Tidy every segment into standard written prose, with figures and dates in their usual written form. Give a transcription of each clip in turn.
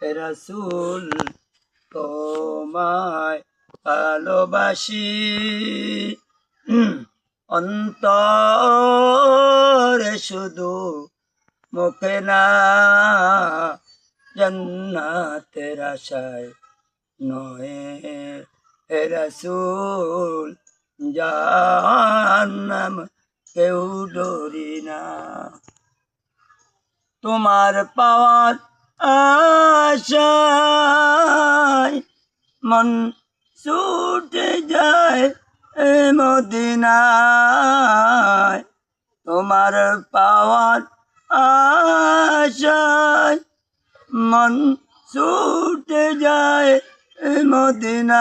হে রাসূল তোমায় ভালোবাসি অন্তরে শুধু মুখে না জান্নাতের আশায় নয় হে রাসূল জাহান্নাম কেউ ডরি না তোমার পাওয়ার আশায় মন ছুটে যায় মদিনায় তোমার পাওয়ার আশায় মন ছুটে যায় মদিনায়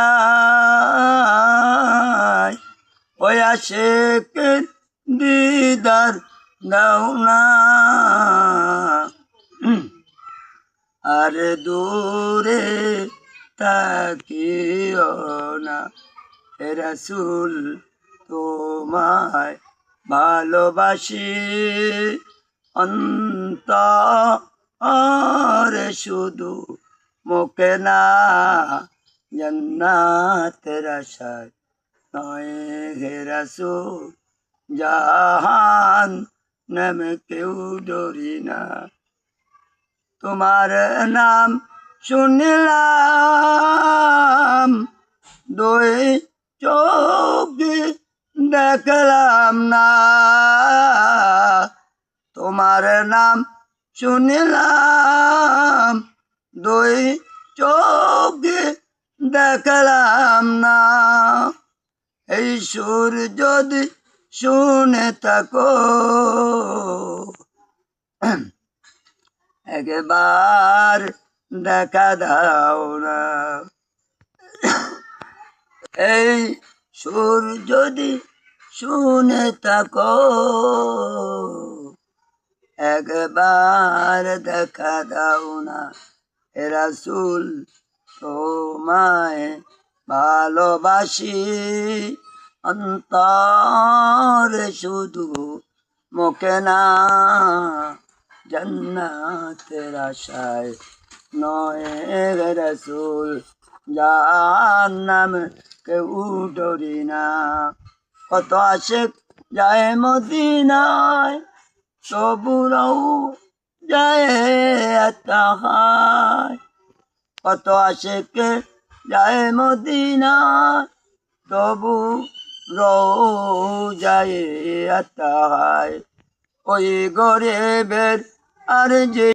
ওই আশিকের দিদার দাও না আর দূরে তাকিও না হে রাসূল তোমায় ভালোবাসি অন্তরে শুধু মুখে না জান্নাতের আশায় নয় হে রাসূল জাহান্নাম কেউ ডরি না তোমার নাম শুনলাম দুই চোখে দেখলাম না তোমার নাম শুনলাম দুই চোখে দেখলাম না এই সুর যদি শুনে থাকো একবার দেখা দাও না এই সুর যদি শুনে থাকো একবার দেখা দাও না হে রাসূল তোমায় ভালোবাসি অন্তরে শুধু মুখে না জান্নাতের আশায় নয় হে রাসূল জাহান্নাম কেউ ডরি না কত আশিক যায় মদিনায় তবুও যায় তাহায় কত আশিক যায় মদিনায় তবু যায় তাহায় ওই গরিবের আর যে